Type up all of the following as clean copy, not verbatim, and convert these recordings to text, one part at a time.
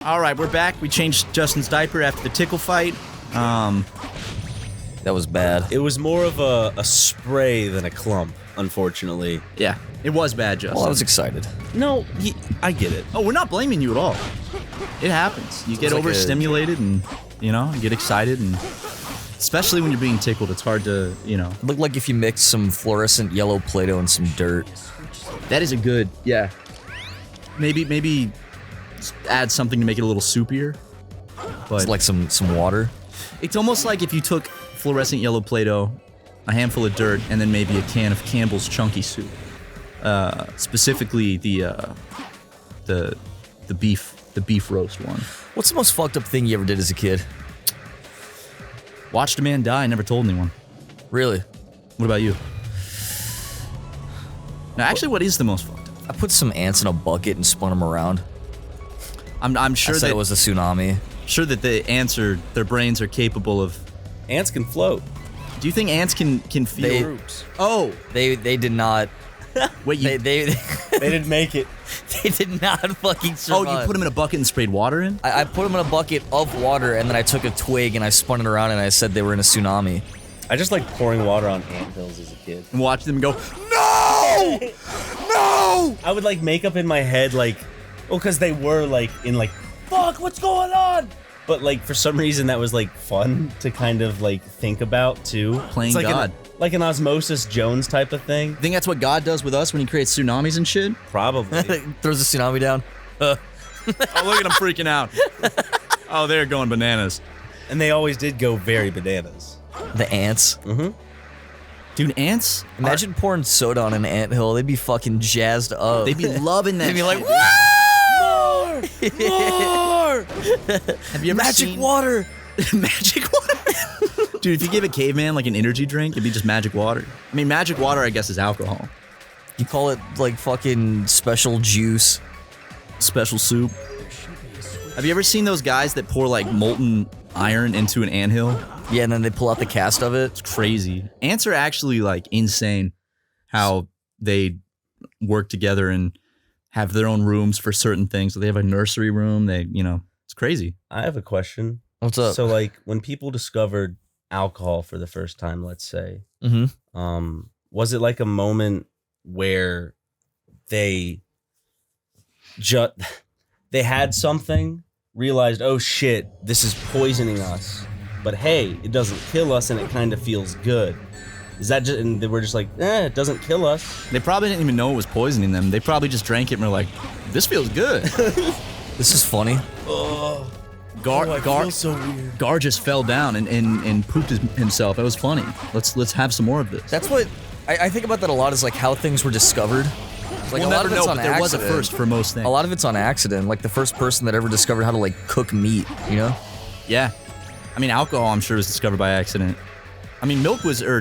All right, we're back. We changed Justin's diaper after the tickle fight. That was bad. It was more of a spray than a clump, unfortunately. Yeah, it was bad, Justin. Well, I was excited. No, I get it. Oh, we're not blaming you at all. It happens. You get overstimulated and, you get excited, and especially when you're being tickled, it's hard to, It looked like if you mixed some fluorescent yellow Play-Doh and some dirt. That is a good, yeah. Maybe add something to make it a little soupier. But It's like some water. it's almost like if you took fluorescent yellow Play-Doh, a handful of dirt, and then maybe a can of Campbell's Chunky Soup. Specifically the beef roast one. What's the most fucked up thing you ever did as a kid? Watched a man die, never told anyone. Really? What about you? Now, actually, what is the most fucked up? I put some ants in a bucket and spun them around. I'm sure I said that it was a tsunami. Sure that the ants their brains are capable of. Ants can float. Do you think ants can feel? Groups. Oh, They did not. wait, you. They They didn't make it. they did not fucking survive. Oh, you put them in a bucket and sprayed water in? I put them in a bucket of water and then I took a twig and I spun it around and I said they were in a tsunami. I just like pouring water on anthills as a kid. And watched them go, no! No! I would like make up in my head because they were fuck, what's going on? But for some reason that was fun to kind of think about too. Playing It's God. Like an Osmosis Jones type of thing. Think that's what God does with us when he creates tsunamis and shit? Probably. Throws a tsunami down. Oh, look at them freaking out. Oh, they're going bananas. And they always did go very bananas. The ants. Mm-hmm. Dude, ants? Imagine pouring soda on an anthill. They'd be fucking jazzed up. They'd be loving that They'd be like, shit. more! Have you ever Magic seen water! magic water? Dude, if you give a caveman an energy drink, it'd be just magic water. I mean, magic water, I guess, is alcohol. You call it fucking special juice. Special soup. Have you ever seen those guys that pour molten iron into an anthill? Yeah, and then they pull out the cast of it. It's crazy. Ants are actually insane how they work together and have their own rooms for certain things. So they have a nursery room. It's crazy. I have a question. What's up? So when people discovered alcohol for the first time, let's say, was it a moment where they had something, realized, oh shit, this is poisoning us, but hey, it doesn't kill us and it kind of feels good? Is that just, and they were just it doesn't kill us? They probably didn't even know it was poisoning them. They probably just drank it and were like, this feels good. This is funny. Gar feels so weird. Gar just fell down and pooped himself. That was funny. Let's have some more of this. That's what I think about that a lot is how things were discovered. A lot of it's on there was a accident. first for most things. A lot of it's on accident. The first person that ever discovered how to cook meat, Yeah. I mean, alcohol, I'm sure, was discovered by accident. I mean,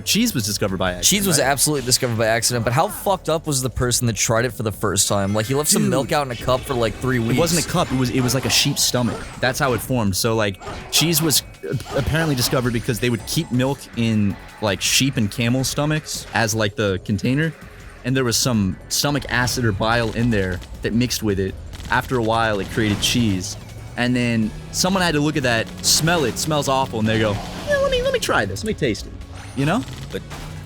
cheese was discovered by accident. Cheese was right? absolutely discovered by accident, but how fucked up was the person that tried it for the first time? He left some milk out in a cup for 3 weeks. It wasn't a cup. It was like a sheep's stomach. That's how it formed. So cheese was apparently discovered because they would keep milk in sheep and camel stomachs as the container, and there was some stomach acid or bile in there that mixed with it. After a while, it created cheese, and then someone had to look at that, smell it. Smells awful, and they go, yeah, let me try this. Let me taste it. But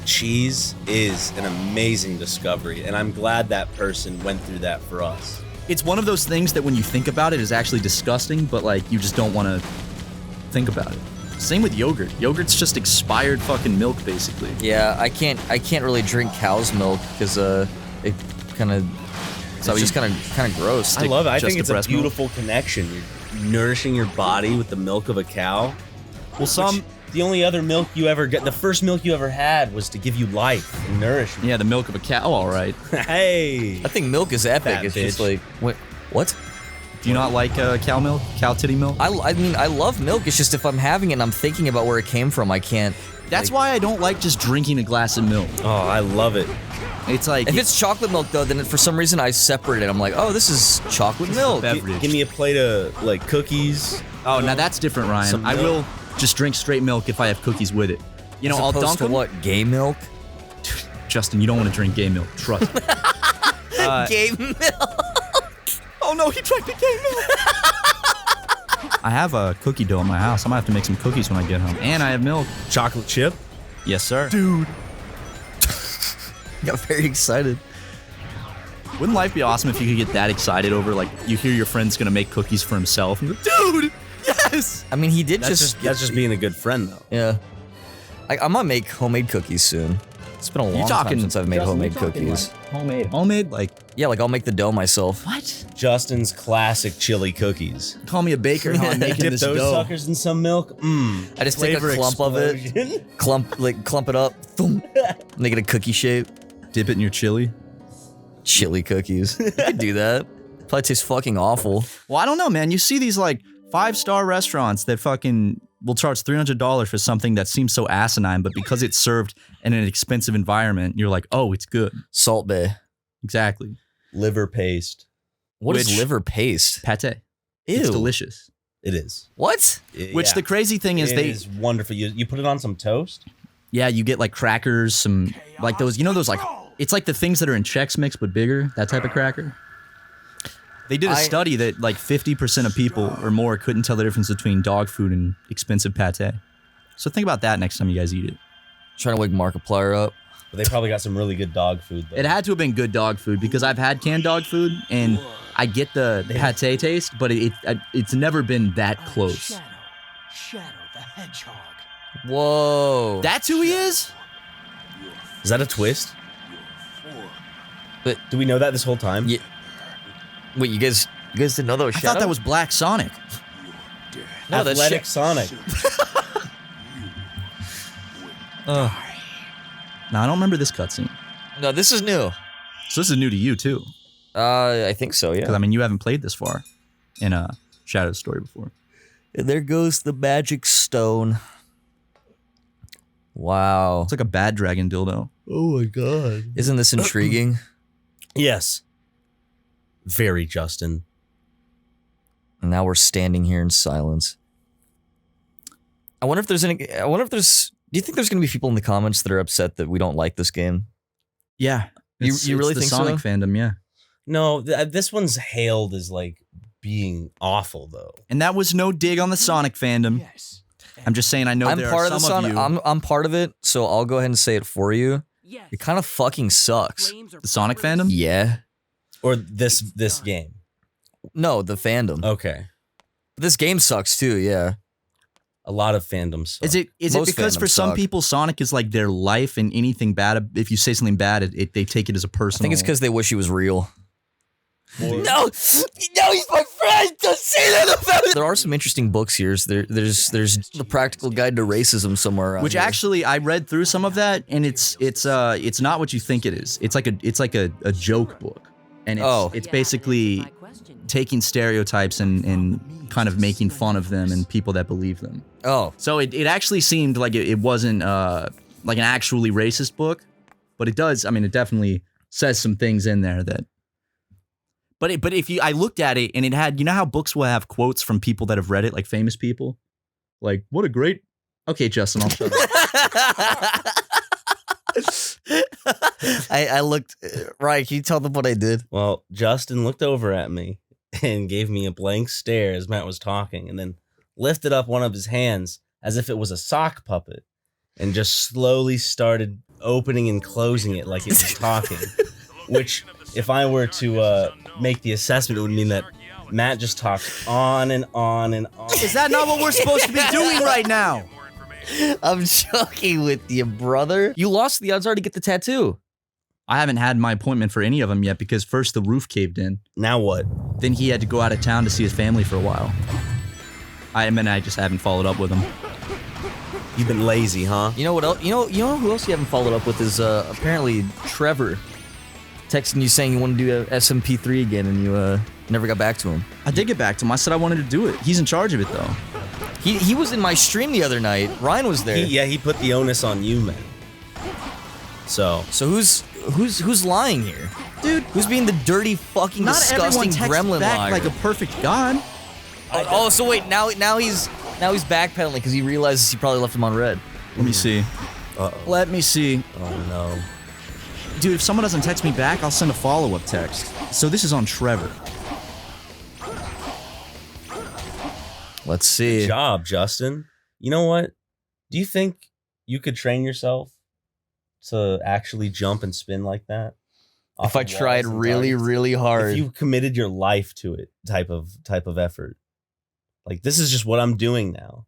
cheese is an amazing discovery, and I'm glad that person went through that for us. It's one of those things that when you think about it is actually disgusting, but you just don't want to think about it. Same with yogurt. Yogurt's just expired fucking milk, basically. Yeah, I can't really drink cow's milk because it kind of it's just kind of gross. I love it. I just think it's the a breast milk. beautiful connection. You're nourishing your body with the milk of a cow. Well, The only other milk you ever get, the first milk you ever had was to give you life and nourishment. Yeah, the milk of a cow, all right. Hey! I think milk is epic. Fat It's bitch. just what? Do you not like cow milk? Cow titty milk? I mean, I love milk. It's just if I'm having it and I'm thinking about where it came from, I can't. That's why I don't like just drinking a glass of milk. Oh, I love it. It's If it's chocolate milk, though, then for some reason I separate it. I'm like, oh, this is chocolate milk. beverage. Give me a plate of cookies. Oh, now that's different, Ryan. Some I milk. will just drink straight milk if I have cookies with it. As I'll opposed dunk to them. what? Gay milk? Justin, you don't want to drink gay milk. Trust me. Gay milk. Oh no, he drank the gay milk. I have a cookie dough in my house. I'm gonna have to make some cookies when I get home. And I have milk. Chocolate chip? Yes, sir. Dude. Got very excited. Wouldn't life be awesome if you could get that excited over, like, you hear your friend's gonna make cookies for himself? And you're like, dude, yes! I mean, he did That's just being a good friend, though. Yeah. I might make homemade cookies soon. It's been a long time since I've made homemade cookies. Like, homemade? Like, Yeah, like I'll make the dough myself. what? Justin's classic chili cookies. Call me a baker and I'm making Dip this those dough. suckers in some milk. Mmm. I just take a clump of it, clump it up, thump, make it a cookie shape. Dip it in your chili. Chili cookies. You could do that. Probably tastes fucking awful. Well, I don't know, man. You see these, like, 5-star restaurants that fucking will charge $300 for something that seems so asinine, but because it's served in an expensive environment, you're like, oh, it's good. Salt Bay. Exactly. Liver paste. What is Which- liver paste? Pate. Ew. It's delicious. It is. What? Which Yeah. the crazy thing is It is wonderful. You put it on some toast. yeah, you get like crackers, some, like those, you know those like, it's like the things that are in Chex Mix but bigger, that type of cracker. They did a study that like 50% of people or more couldn't tell the difference between dog food and expensive pate. So think about that next time you guys eat it. Trying to wake Markiplier up. But they probably got some really good dog food, though. It had to have been good dog food because I've had canned dog food and I get the pate taste, but it's never been that close. Shadow the Hedgehog. Whoa. That's who he is? Is that a twist? But Do we know that this whole time? yeah. Wait, you guys didn't know that was I Shadow? thought that was Black Sonic. No, that's Athletic Sha- Sonic. No, I don't remember this cutscene. No, this is new. So this is new to you too, I think so, because yeah. I mean you haven't played this far in a Shadow's story before. And there goes the magic stone. Wow. It's like a bad dragon dildo. Oh my god. Isn't this intriguing? Yes. Very, Justin. And now we're standing here in silence. I wonder if there's do you think there's going to be people in the comments that are upset that we don't like this game? Yeah, You really the think Sonic so? fandom? Yeah, No, this one's hailed as like being awful, though. and that was no dig on the Sonic fandom. Yes. I'm just saying I know I'm there part are of the some of Sonic. you. I'm part of it, so I'll go ahead and say it for you. Yes. It kind of fucking sucks. The Sonic fandom? Yeah. Or this game. No, the fandom. Okay. This game sucks too. Yeah. A lot of fandoms. suck. Is it Most because for fandoms some suck. people Sonic is like their life, and anything bad, if you say something bad, they take it as a I personal. think it's because they wish he was real. Or- No, he's my friend. Don't say that about it. There are some interesting books here. There's the Practical Guide to Racism somewhere around Which here. actually I read through some of that, and it's not what you think it is. It's like a joke book, and it's basically taking stereotypes and kind of making fun of them and people that believe them. Oh, So it actually seemed like it wasn't like an actually racist book, but it does. I mean, it definitely says some things in there that. But if I looked at it and it had, you know how books will have quotes from people that have read it, like famous people, like what a great. Okay, Justin, I'll shut up. I looked. Ryan, can you tell them what I did? Well, Justin looked over at me and gave me a blank stare as Matt was talking, and then lifted up one of his hands as if it was a sock puppet and just slowly started opening and closing it like it was talking. Which, if I were to make the assessment, it would mean that Matt just talked on and on and on. Is that not what we're supposed to be doing right now? I'm joking with you, brother. You lost the odds are to get the tattoo. I haven't had my appointment for any of them yet because first the roof caved in. Now what? Then he had to go out of town to see his family for a while. I just haven't followed up with him. You've been lazy, huh? You know what else? You know who else you haven't followed up with is apparently Trevor. Texting you saying you want to do a SMP3 again, and you never got back to him. I did get back to him. I said I wanted to do it. He's in charge of it though. He was in my stream the other night. Ryan was there. He put the onus on you, man. So who's lying here, dude? Who's being the dirty, fucking, Not disgusting everyone texts gremlin back liar? like a perfect god. Oh, so wait, now he's backpedaling because he realizes he probably left him on red. Let me see. Uh-oh. Let me see. Oh no. Dude, if someone doesn't text me back, I'll send a follow-up text. So this is on Trevor. Let's see. Good job, Justin. You know what? Do you think you could train yourself to actually jump and spin like that? If I tried really, really hard. If you committed your life to it, type of effort. Like, this is just what I'm doing now.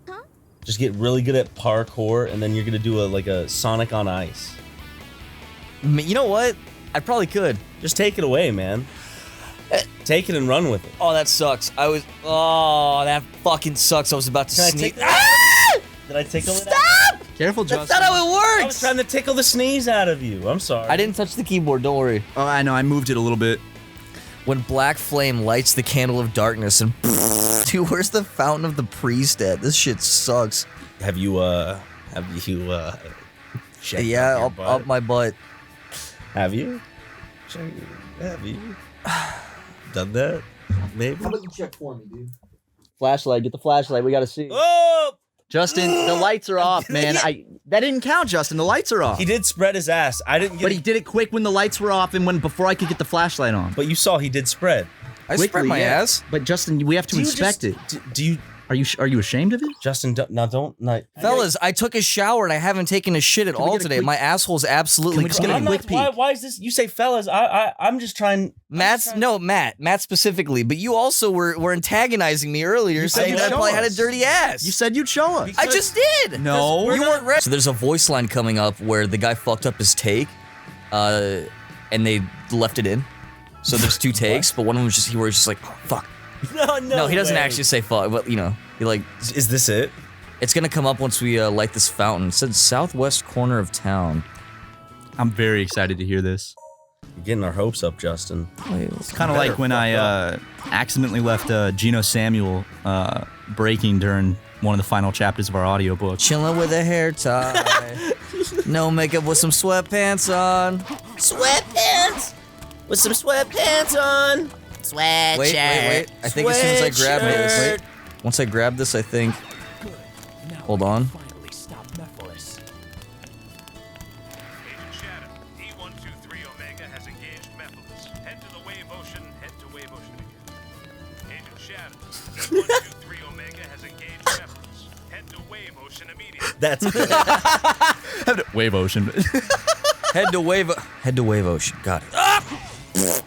Huh? Just get really good at parkour, and then you're gonna do a Sonic on Ice. You know what? I probably could. Just take it away, man. Take it and run with it. Oh, that sucks. Oh, that fucking sucks. I was about to Can I sneeze. take that? Did I tickle it? Stop! Careful, Justin. That's not how it works. I was trying to tickle the sneeze out of you. I'm sorry. I didn't touch the keyboard. Don't worry. Oh, I know. I moved it a little bit. When black flame lights the candle of darkness and dude, where's the fountain of the priest at? This shit sucks. Have you checked Yeah, out your up butt? my butt. Have you? Have you done that? Maybe. How about you check for me, dude? Flashlight, get the flashlight. We gotta see. Oh! Justin, the lights are off, man. That didn't count, Justin. The lights are off. He did spread his ass. I didn't get But he did it quick when the lights were off and before I could get the flashlight on. But you saw he did spread. I spread Quickly, my yeah. ass. But Justin, we have to inspect it. Do you, Are you ashamed of it? Justin? Don't. Fellas, I took a shower and I haven't taken a shit at Can we all get a today. quick- My asshole's absolutely Can we just get a clean. quick peek? Why is this? You say fellas. I'm just trying. Matt specifically, but you also were antagonizing me earlier, said saying you'd that I show probably had a us. dirty ass. You said you'd show us. I just did. No. You weren't ready. So there's a voice line coming up where the guy fucked up his take, and they left it in. So there's two takes, but one of them was just where he's just like, oh, fuck. No, he doesn't way. actually say fuck, but you know, he like. Is this it? It's gonna come up once we light this fountain. It said southwest corner of town. I'm very excited to hear this. You're getting our hopes up, Justin. It's kind of like when I accidentally left Geno Samuel breaking during one of the final chapters of our audiobook. Chilling with a hair tie. No makeup with some sweatpants on. Sweatpants with some sweatpants on. Sweatshirt. Wait. I think as soon as I grab this. Sweatshirt. Once I grab this, I think. Now Hold on. Finally stop Mephiles. Agent Shadow, D123 Omega has engaged Mephiles. Head to the Wave Ocean, head to Wave Ocean again. Agent Shadow, D123 Omega has engaged Mephiles. Head to Wave Ocean immediately. That's good. Wave Ocean. Head to Wave Ocean. Got it.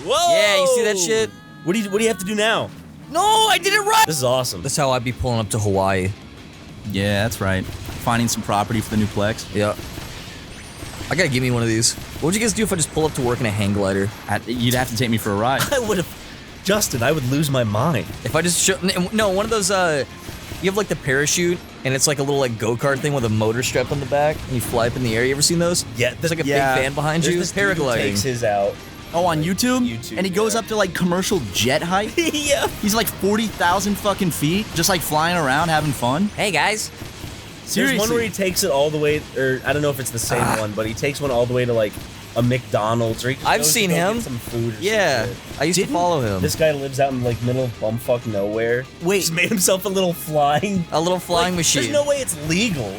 Whoa! Yeah, you see that shit? What do you have to do now? No, I did it right. This is awesome. That's how I'd be pulling up to Hawaii. Yeah, that's right. Finding some property for the new Plex. Yeah. I gotta give me one of these. What would you guys do if I just pull up to work in a hang glider? You'd have to take me for a ride. I would have, Justin. I would lose my mind. If I just show, no, one of those, you have like the parachute, and it's like a little like go-kart thing with a motor strap on the back, and you fly up in the air. You ever seen those? Yeah, There's like a yeah. big fan behind There's you. this dude who takes Paragliding. his out. Oh, on YouTube? YouTube, And he goes yeah. up to like commercial jet height? Yeah. He's like 40,000 fucking feet, just like flying around having fun. Hey guys. There's one where he takes it all the way, or I don't know if it's the same one, but he takes one all the way to like a McDonald's. Or he just I've goes to seen go him. Get some food. Or Yeah, some shit. I used to follow him. This guy lives out in like middle of bumfuck nowhere. Wait. Just made himself a little flying. A little flying Like, machine. There's no way it's legal.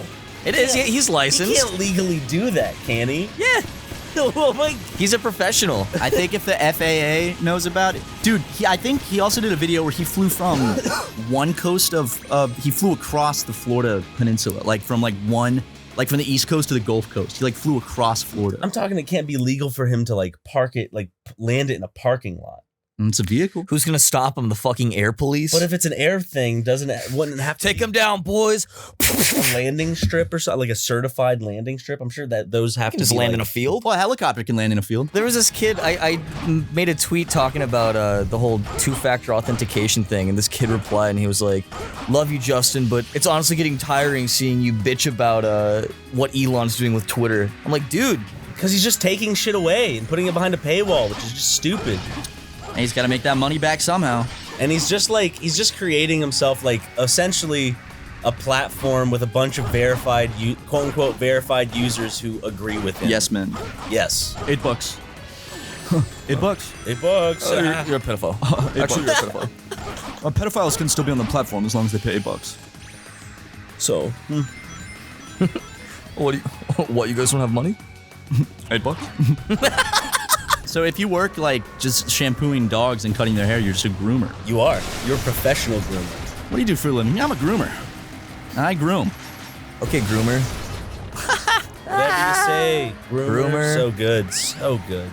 It is. Yeah. He's He licensed. can't legally do that, can he? Yeah. Oh my. He's a professional. I think if the FAA knows about it, dude. I think he also did a video where he flew from one coast of he flew across the Florida Peninsula, like from from the East Coast to the Gulf Coast. He like flew across Florida. I'm talking. It can't be legal for him to like park it, like land it in a parking lot. And it's a vehicle. Who's gonna stop him? The fucking air police. But if it's an air thing, wouldn't it have to Take be him down, boys. a landing strip or something, like a certified landing strip? I'm sure that those have Can to just be land like, in a field. Well, a helicopter can land in a field. There was this kid, I made a tweet talking about the whole two-factor authentication thing, and this kid replied, and he was like, love you, Justin, but it's honestly getting tiring seeing you bitch about what Elon's doing with Twitter. I'm like, dude. Because he's just taking shit away and putting it behind a paywall, which is just stupid. And he's got to make that money back somehow. And he's just creating himself like essentially a platform with a bunch of verified, quote unquote, verified users who agree with him. Yes, man. Yes. $8. $8. Hey, bugs. You're a pedophile. Actually, you're a pedophile. Pedophiles can still be on the platform as long as they pay $8. So, What, you guys don't have money? $8. So if you work like just shampooing dogs and cutting their hair, you're just a groomer. You are. You're a professional groomer. What do you do for a living? I'm a groomer. I groom. Okay, groomer. Whatever you say. Groomer. So good. So good.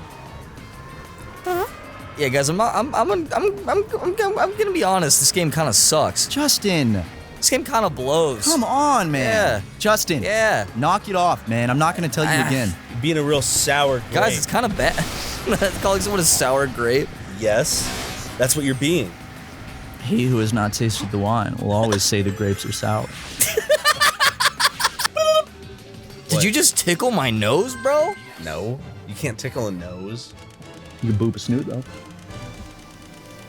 Yeah, guys, I'm gonna be honest. This game kind of sucks. Justin, This game kind of blows. come on, man. Yeah. Justin. Yeah. Knock it off, man. I'm not gonna tell you again. You're being a real sour grape. Guys, it's kind of bad. Calling someone a sour grape. Yes. That's what you're being. He who has not tasted the wine will always say the grapes are sour. Did you just tickle my nose, bro? No. You can't tickle a nose. You can boop a snoot though.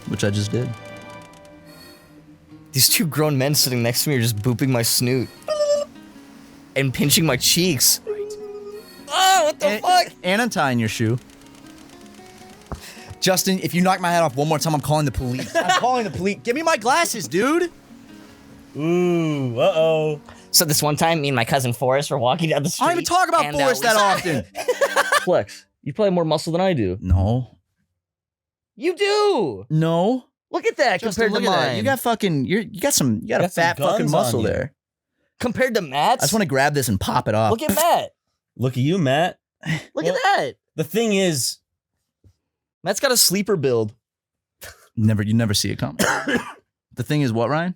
Which I just did. These two grown men sitting next to me are just booping my snoot. And pinching my cheeks. Oh, what the fuck? And untying your shoe. Justin, if you knock my head off one more time, I'm calling the police. I'm calling the police. Give me my glasses, dude. Ooh, uh-oh. So this one time, me and my cousin Forrest were walking down the street. I don't even talk about and, Forrest we that saw- often. Flex, you play more muscle than I do. No. You do. No. Look at that Justin, compared to look at mine. that. You got fucking, you got a Got some fat fucking guns muscle on you. there. compared to Matt's. I just want to grab this and pop it off. Look at Matt. Look at you, Matt. Look Well- at that. The thing is, Matt's got a sleeper build. You never see it coming. The thing is what, Ryan?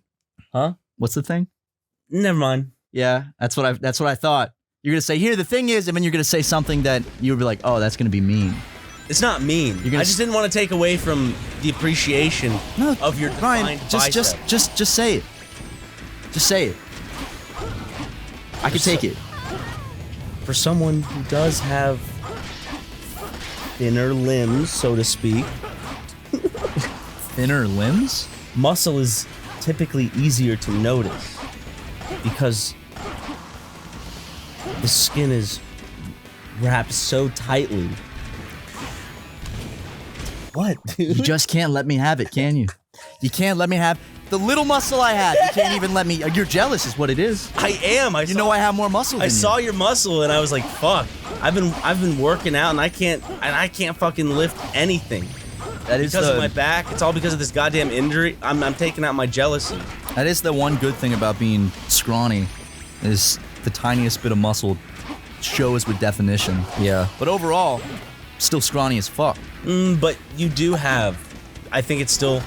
Huh? What's the thing? never mind. Yeah, that's what I thought. You're gonna say, here, the thing is, and then you're gonna say something that you would be like, oh, that's gonna be mean. It's not mean. You're gonna I just didn't want to take away from the appreciation of your Ryan, defined just say it. Just say it. I can take it. For someone who does have thinner limbs, so to speak, Thinner limbs? muscle is typically easier to notice because the skin is wrapped so tightly. What, dude? You just can't let me have it, can you? You can't let me have the little muscle I have. You can't even let me. You're jealous, is what it is. I am. You know I have more muscle. Than I saw you. your muscle and I was like, "Fuck! I've been working out and I can't fucking lift anything That is because of my back. It's all because of this goddamn injury. I'm taking out my jealousy. That is the one good thing about being scrawny, is the tiniest bit of muscle shows with definition. Yeah. But overall, still scrawny as fuck. But you do have. I think it's still.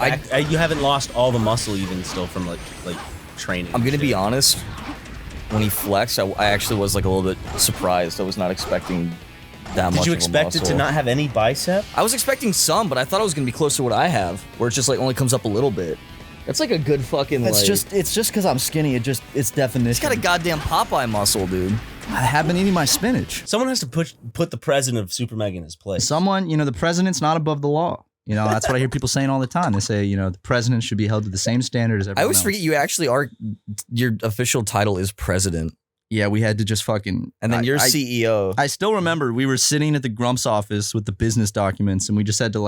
You haven't lost all the muscle even still from like training. I'm gonna and be shit. honest. When he flexed, I actually was like a little bit surprised. I was not expecting that much. Did you of a expect it to muscle. not have any bicep? I was expecting some, but I thought it was gonna be close to what I have, where it's just like only comes up a little bit. That's like a good fucking. It's like, just because I'm skinny. It's definition. It's got a goddamn Popeye muscle, dude. I have been eating my spinach. Someone has to put the president of SuperMega in his place. Someone, the president's not above the law. That's what I hear people saying all the time. They say, the president should be held to the same standard as everyone I always else. forget you actually are. Your official title is president, Yeah, we had to just fucking. and then you're CEO. I still remember we were sitting at the Grump's office with the business documents, and we just had to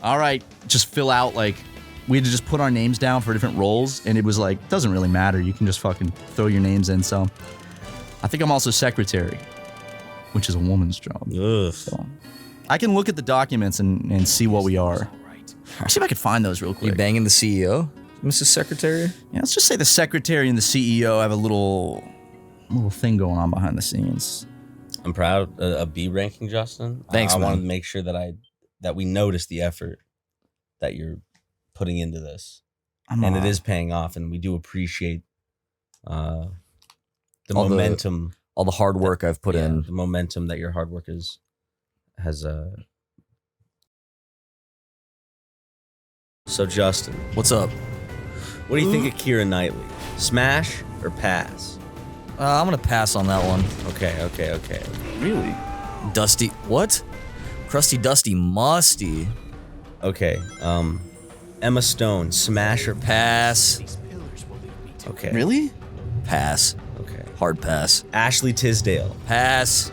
all right, just fill out we had to just put our names down for different roles, and it was doesn't really matter. You can just fucking throw your names in. So, I think I'm also secretary, which is a woman's job. Ugh. So, I can look at the documents and see what we are. See if I can find those real You quick. banging the CEO, Mrs. Secretary? Yeah, let's just say the secretary and the CEO have a little thing going on behind the scenes. I'm proud of B ranking, Justin. Thanks, I man. wanted to make sure that we notice the effort that you're putting into this, and it is paying off, and we do appreciate the All the momentum, All the hard work I've put in. the momentum that your hard work has. So Justin, What's up? what do you think of Keira Knightley? Smash or pass? I'm gonna pass on that one. Okay. Really? Dusty, what? Crusty, dusty, musty. Okay. Emma Stone, smash or pass? Pass. Okay. Really? Pass. Okay. Hard pass. Ashley Tisdale. Pass.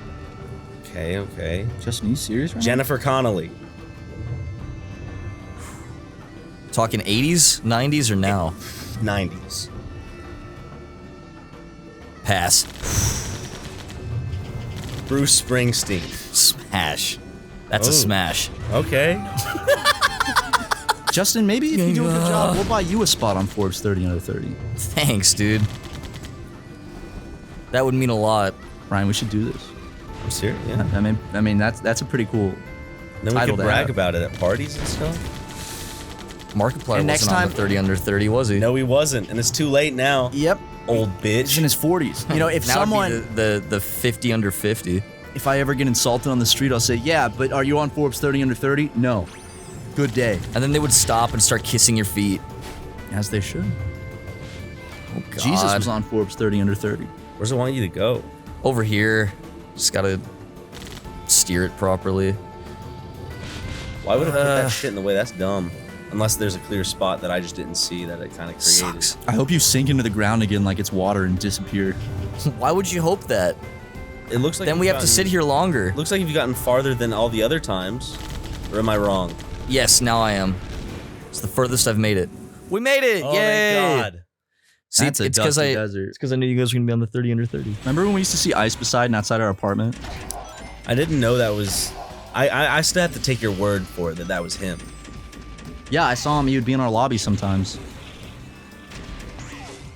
Okay. Justin, are you serious right now? Jennifer Connelly. Talking 80s, 90s, or now? 90s. Pass. Bruce Springsteen. Smash. That's a Oh. smash. Okay. Justin, maybe if you do a good job, we'll buy you a spot on Forbes 30 under 30. Thanks, dude. That would mean a lot. Ryan, we should do this. I'm serious. Yeah. I mean that's a pretty cool. Then we title could to brag have. about it at parties and stuff. Markiplier And next wasn't on time- the 30 under 30, was he? No, he wasn't, and it's too late now. Yep. Old He's in bitch. his 40s. You know, if Now it'd be someone, the 50 under 50. if I ever get insulted on the street, I'll say, yeah, but are you on Forbes 30 under 30? No. Good day. And then they would stop and start kissing your feet. As they should. Oh, God. Jesus was on Forbes 30 under 30. Where's it want you to go? Over here. Just gotta steer it properly. Why would it put that shit in the way? That's dumb. Unless there's a clear spot that I just didn't see that it kind of created. Sucks. I hope you sink into the ground again like it's water and disappear. Why would you hope that? It looks like Then you've we have to gotten- sit here longer. Looks like you've gotten farther than all the other times. Or am I wrong? Yes, now I am. It's the furthest I've made it. We made it! Oh, Yay! thank God. See, That's a it's because dusty I desert. it's because I knew you guys were gonna be on the 30 under 30. Remember when we used to see Ice Poseidon outside our apartment? I didn't know that was... I still have to take your word for it that was him. Yeah, I saw him. He would be in our lobby sometimes.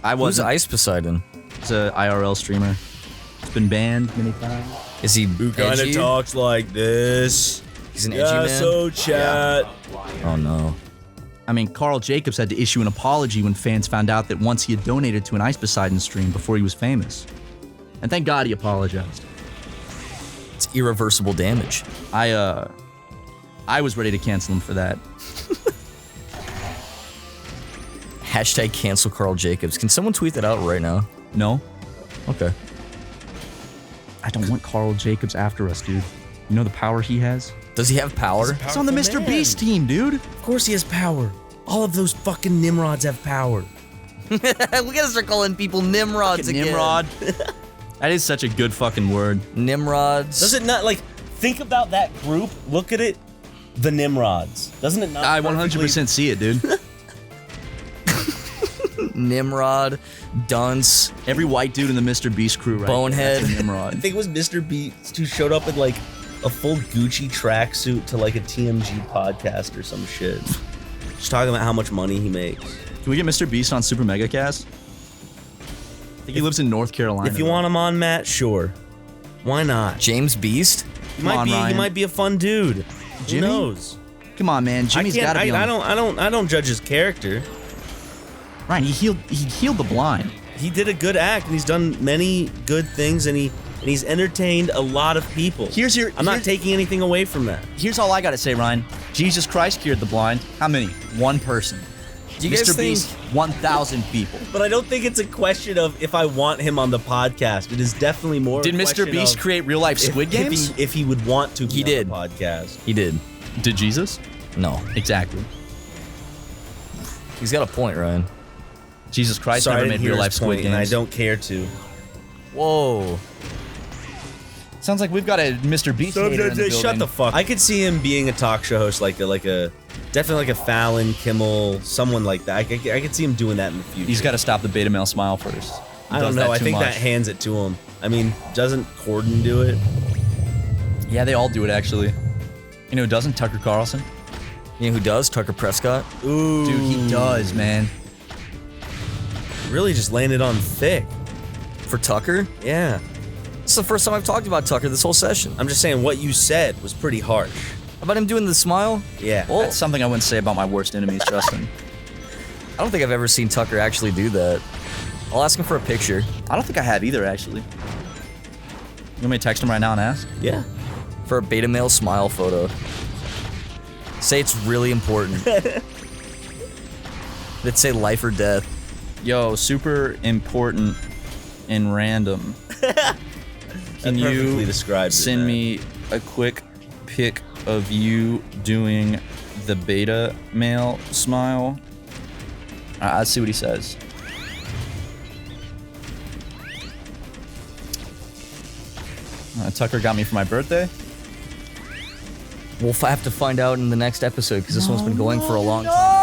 I Who's wasn't. Ice Poseidon? He's a IRL streamer. He's been banned many times. Is he Who kind of edgy? talks like this? He's an edgy man? so chat. Oh no. I mean, Carl Jacobs had to issue an apology when fans found out that once he had donated to an Ice Poseidon stream before he was famous. And thank God he apologized. It's irreversible damage. I was ready to cancel him for that. Hashtag cancel Carl Jacobs. Can someone tweet that out right now? No, Okay. I don't want Carl Jacobs after us, dude. You know the power he has? Does he have power? He's on the Mr. Beast team, dude. Of course he has power. All of those fucking Nimrods have power. We gotta start calling people Nimrods again. Nimrod. That is such a good fucking word. Nimrods. Does it not, like, think about that group, look at it, the Nimrods. Doesn't it not I perfectly- 100% see it, dude. Nimrod, Dunce. Every white dude in the Mr. Beast crew, right? Bonehead. That's a I Nimrod. think it was Mr. Beast who showed up in, like, a full Gucci tracksuit to, like, a TMG podcast or some shit. Just talking about how much money he makes. Can we get Mr. Beast on SuperMega Cast? I think he lives in North Carolina. If you want him on, Matt, sure. Why not? James Beast? He might on, be. He Ryan. might be a fun dude. Jimmy? Who knows? Come on, man. Jimmy's got to be on. I don't judge his character. Ryan, he healed the blind. He did a good act, and he's done many good things, and he's entertained a lot of people. I'm not taking anything away from that. Here's all I got to say, Ryan. Jesus Christ cured the blind. How many? One person. Do you guys Mr. think- Beast, 1,000 people. But I don't think it's a question of if I want him on the podcast. It is definitely more. Did a Mr. question Beast of create real life Squid Games? If he would want to, be He on did. the podcast. He did. Did Jesus? No. Exactly. He's got a point, Ryan. Jesus Christ Sorry, I never didn't made hear real life his Squid point, Games. and I don't care to. Whoa. Sounds like we've got a Mr. Beast hater in the building. Shut the fuck. I could see him being a talk show host, like a definitely like a Fallon, Kimmel, someone like that. I could see him doing that in the future. He's got to stop the beta male smile first. He I don't does know. that I too think much. that hands it to him. I mean, doesn't Corden do it? Yeah, they all do it actually. You know who doesn't? Tucker Carlson. You know who does? Tucker Prescott. Ooh, Dude, he does, man. Really, just landed on thick. For Tucker? Yeah. It's the first time I've talked about Tucker this whole session. I'm just saying what you said was pretty harsh. About him doing the smile? Yeah. Well, That's something I wouldn't say about my worst enemies, Justin. I don't think I've ever seen Tucker actually do that. I'll ask him for a picture. I don't think I have either, actually. You want me to text him right now and ask? Yeah. For a beta male smile photo. Say it's really important. Let's say life or death. Yo, super important and random. Can That perfectly you describes it, send man. me a quick pic of you doing the beta male smile? Let's see what he says. Tucker got me for my birthday. We'll have to find out in the next episode because this one's been going for a long time.